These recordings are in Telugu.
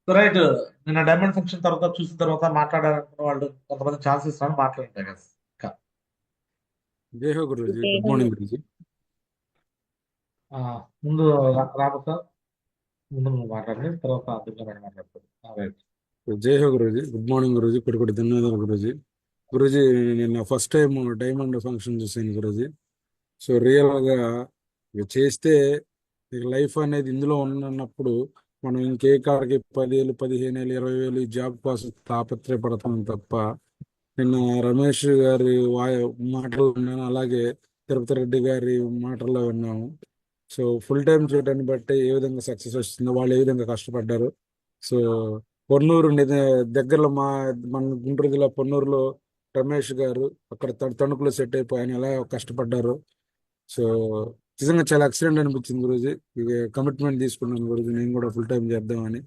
రైట్. నిన్న డైమండ్ ఫంక్షన్ తర్వాత చూసిన తర్వాత మాట్లాడాలనుకున్న వాళ్ళు కొంతమంది ఛాన్స్ ఇస్తాను మాట్లాడండి guys. ఇంకా జై హో గురూజీ, గుడ్ దేహం మార్నింగ్ గురూజీ. ఆ, ముందు రాము సార్, ముందు నువ్వు మాట్లాడండి, తర్వాత దుర్గా మేడం మాట్లాడుతుంది. రైట్. జై హో గురూజీ, గుడ్ మార్నింగ్ గురూజీ. కొడుకు ధన్యవాదాలు గురూజీ. గురూజీ, నిన్న ఫస్ట్ టైం డైమండ్ ఫంక్షన్ చూసాను గురూజీ. సో రియల్గా ఇవి చేస్తే లైఫ్ అనేది ఇందులో ఉన్నప్పుడు మనం ఇంకే కాడికి 10,000, 15,000, 20,000 ఈ జాబ్ కోసం తాపత్రయపడతాం తప్ప, నిన్న రమేష్ గారి మాటలు విన్నాను, అలాగే తిరుపతి రెడ్డి గారి మాటల్లో విన్నాము. సో ఫుల్ టైం చేయడాన్ని బట్టి ఏ విధంగా సక్సెస్ వస్తుందో, వాళ్ళు ఏ విధంగా కష్టపడ్డారు. సో పొన్నూరు దగ్గరలో మన గుంటూరు జిల్లా పొన్నూరులో రమేష్ గారు అక్కడ తణుకులో సెట్ అయిపోయి ఆయన ఎలా కష్టపడ్డారు. సో నిజంగా చాలా ఎక్సలెంట్ అనిపించింది గురూజీ. ఇక కమిట్మెంట్ తీసుకున్నాను గురూజీ, నేను కూడా ఫుల్ టైం చేద్దామని.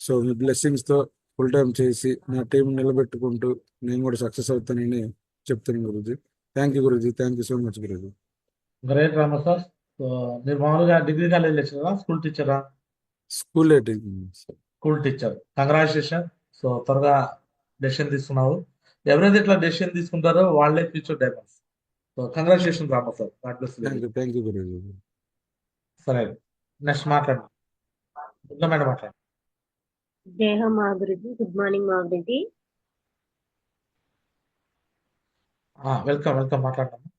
సో మీ బ్లెస్సింగ్స్ తో ఫుల్ టైం చేసి నా టీం నిలబెట్టుకుంటూ నేను కూడా సక్సెస్ అవుతానని చెప్తాను Guruji. Thank you Guruji, thank you so much Guruji. Great Ramu sir. So మీరు మామూలుగా డిగ్రీ కాలేజ్ లెక్చరరా, స్కూల్ టీచరా? School school teacher. Congratulation. So త్వరగా డెసిషన్ తీసుకున్నావు. ఎవరైతే ఇట్లా డెసిషన్ తీసుకుంటారో వాళ్ళే future diamonds. So congratulation Ramu sir. God bless you. Thank you Guruji. సరే, నెక్స్ట్ మాట్లాడండి. దుర్గా మేడం మాట్లాడండి. దేహం మా గురించి. గుడ్ మార్నింగ్ మా గురించి. వెల్కమ్ వెల్కమ్, మాట్లాడండి.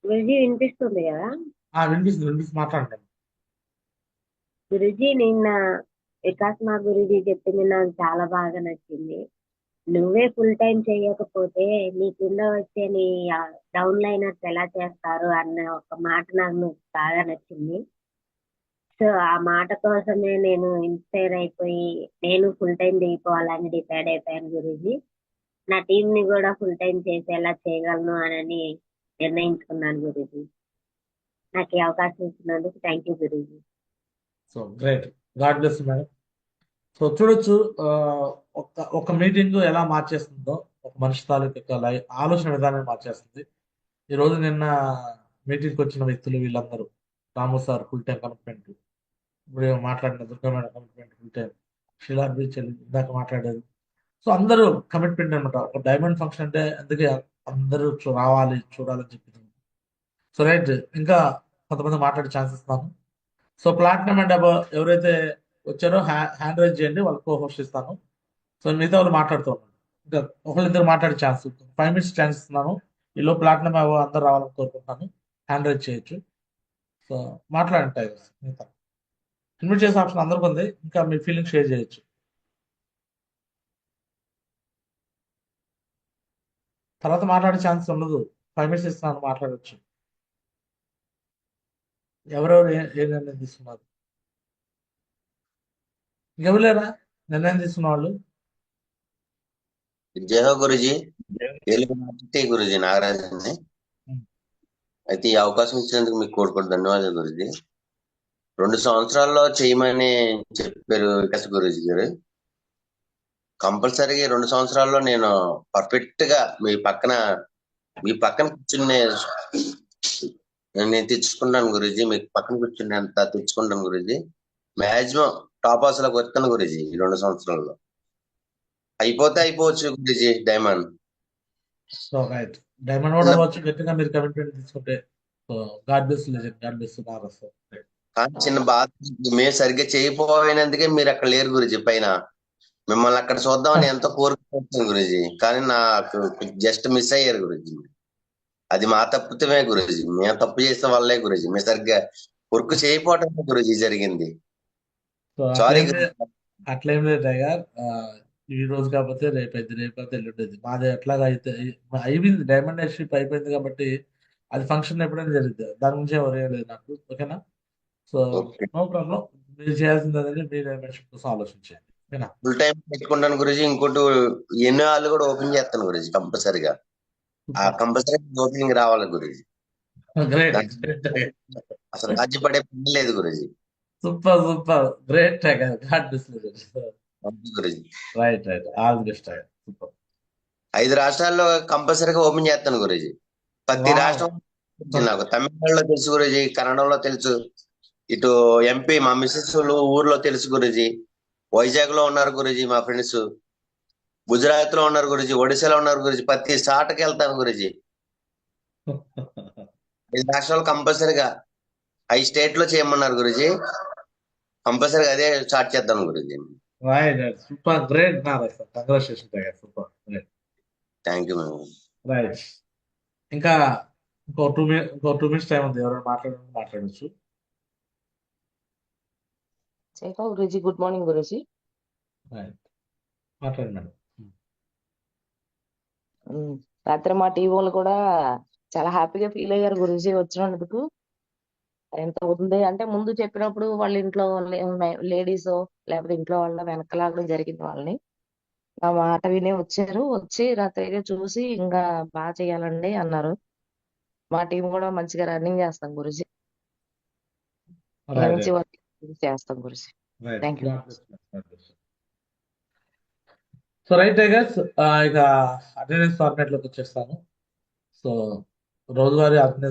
గురుజీ వినిపిస్తుంది కదా? వినిపిస్తుంది వినిపిస్తుంది, మాట్లాడండి. గురుజీ నిన్న వికాస్ మా గురుజీ చెప్పింది నాకు చాలా బాగా నచ్చింది. నువ్వే ఫుల్ టైం చేయకపోతే నీ కింద వచ్చే నీ డౌన్ లైనర్స్ ఎలా చేస్తారు అన్న ఒక మాట నాకు బాగా నచ్చింది. సో ఆ మాట కోసమే నేను ఇన్స్పైర్ అయిపోయి నేను ఫుల్ టైం దిగిపోవాలని డిసైడ్ అయిపోయాను గురూజీ. నా టీం ని కూడా ఫుల్ టైం చేసేలా చేయగలను అని నిర్ణయించుకున్నాను గురూజీ. నాకు ఈ అవకాశం ఇచ్చినందుకు thank you Guruji. So great, God bless madam. So చూడొచ్చు, ఒక మీటింగ్ ఎలా మార్చేస్తుందో, ఒక మనిషి తాలూకు ఆలోచన విధానాన్ని మార్చేస్తుంది. ఈరోజు నిన్న మీటింగ్కి వచ్చిన వ్యక్తులు వీళ్ళందరూ రాము సార్ ఫుల్ టైం కమిట్మెంట్, ఇప్పుడు మాట్లాడిన Durga madam commitment full time, Sheela beach ఇందాక మాట్లాడేది. సో అందరూ కమిట్మెంట్ అనమాట. ఒక డైమండ్ ఫంక్షన్ అంటే అందుకే అందరూ రావాలి చూడాలని చెప్పింది. సో రైట్, ఇంకా కొంతమంది మాట్లాడే ఛాన్స్ ఇస్తాను. సో ప్లాటినం అండ్ అబవ్ ఎవరైతే వచ్చారో హ్యాండ్ రైజ్ చేయండి, వాళ్ళకి కో హోస్ట్ ఇస్తాను. సో మిగతా వాళ్ళు మాట్లాడుతూ ఉన్నాను. ఇంకా ఒకళ్ళిద్దరు మాట్లాడే ఛాన్స్, 5 minutes ఛాన్స్ ఇస్తున్నాను. ఈలో ప్లాటినం అబవ్ అందరు రావాలని కోరుకుంటున్నాను. హ్యాండ్ రైజ్ చేయొచ్చు. సో మాట్లాడండి టైగర్స్. మిగతా ఇన్వైట్ చేసే ఆప్షన్ అందరికి ఉంది. ఇంకా మీ ఫీలింగ్ షేర్ చేయొచ్చు. తర్వాత మాట్లాడే ఛాన్స్ ఉండదు. 5 minutes ఇస్తున్నాను, మాట్లాడవచ్చు. ఎవరెవరు ఏ నిర్ణయం తీసుకున్నారు? ఇంకెవరు లేరా నిర్ణయం తీసుకున్న వాళ్ళు? జయ హో గురుజీ. గురుజీ నాగరాజన్ని. అయితే ఈ అవకాశం ఇచ్చినందుకు మీకు కోరుకోవడం ధన్యవాదాలు గురుజీ. 2 సంవత్సరాల్లో చేయమని చెప్పారు వికాస్ గురుజీ గారు. కంపల్సరీగా 2 సంవత్సరాల్లో నేను పర్ఫెక్ట్ గా మీ పక్కన కూర్చుని నేను తెచ్చుకుంటాను గురుజీ. మీ పక్కన కూర్చుని అంత తెచ్చుకుంటాను గురుజీ. మాక్సిమం టాప్ హౌస్ లోకి వస్తాను గురుజీ ఈ 2 సంవత్సరాల్లో. అయిపోవచ్చు Guruji diamond. So right, diamond కూడా అవ్వచ్చు గట్టిగా మీరు కమిట్మెంట్ తీసుకుంటే. So God bless legend, God bless Nagaraj. కానీ చిన్న బాధ, మేము సరిగ్గా చేయకపోయినందుకే మీరు అక్కడ లేరు గురుజీ. పైన మిమ్మల్ని అక్కడ చూద్దామని ఎంతో కోరుకుంటున్నాను గురుజీ, కానీ నాకు జస్ట్ మిస్ అయ్యారు గురుజీ. అది మా తప్పుతమే గురుజీ, మేము తప్పు చేసే వాళ్ళే గురుజీ. మేము సరిగ్గా వర్క్ చేయకపోవటం గురుజీ జరిగింది. సారీ. అట్లేం లేదు టైగర్. ఈ రోజు కాకపోతే రేపైతే, రేపైతే ఎల్లుండేది. మాది ఎట్లాగా అయితే అయిపోయింది, డైమండ్ షిప్ అయిపోయింది కాబట్టి అది ఫంక్షన్ ఎప్పుడైనా జరిగింది. దాని గురించి ఎవరు లేదు నాకు. ఓకేనా? So no problem. మీరు చేయాల్సింది అదే, మీ డైమండ్ షిప్ కోసం ఆలోచించండి. ఓకేనా? ఫుల్ టైం పెట్టుకుంటాను గురుజీ. ఇంకోటి ఎన్నో వాళ్ళు కూడా ఓపెన్ చేస్తాను గురుజీ కంపల్సరిగా. ఆ కంపల్సరీ ఓపెనింగ్ రావాలి గురుజీ. అసలు రాజ్యపడే పని లేదు Guruji. Super super, great tiger. God bless Guruji. Right right, all the best tiger. Super. 5 రాష్ట్రాల్లో కంపల్సరీగా ఓపెన్ చేస్తాను గురుజీ. ప్రతి రాష్ట్రం నాకు తమిళనాడులో తెలుసు గురుజీ, కన్నడంలో తెలుసు, ఇటు ఎంపీ మా మిస్సెస్ ఊర్లో తెలుసు గురుజీ, వైజాగ్ లో ఉన్నారు గురుజీ మా ఫ్రెండ్స్, గుజరాత్ లో ఉన్నారు గురుజీ, ఒడిశాలో ఉన్నారు గురుజీ. ప్రతి సాటకి వెళ్తాను గురుజీ. 5 రాష్ట్రాలు కంపల్సరీగా 5 స్టేట్ లో చేయమన్నారు గురుజీ. కంపల్సరీగా అదే స్టార్ట్ చేద్దాం Guruji. Right, super, great Narayana sir, congratulation tiger, super, great. Thank you మేము. రైట్. ఇంకా ఇంకో 2 minutes టైం ఉంది. ఎవరైనా మాట్లాడవచ్చు. Chaitanya Guruji, good morning Guruji. Right, మాట్లాడండి మేడం. రాత్రి మా టీం వాళ్ళు కూడా చాలా హ్యాపీగా ఫీల్ అయ్యారు గురూజీ వచ్చినందుకు. ఎంత ఉంది అంటే ముందు చెప్పినప్పుడు వాళ్ళ ఇంట్లో లేడీస్ లేకపోతే ఇంట్లో వాళ్ళ వెనకలాగడం జరిగింది వాళ్ళని. నా మాట వినే వచ్చారు, వచ్చి రాత్రి చూసి ఇంకా బాగా చేయాలండి అన్నారు. మా టీం కూడా మంచిగా రన్నింగ్ చేస్తాం గురూజీ. రైట్, మంచి వర్క్ చేస్తాం Guruji. Right. Thank you. So right tigers, ఇక అటెండెన్స్ ఫార్మాట్ లోకి వచ్చేస్తాను. సో రోజువారీ అటెండెన్స్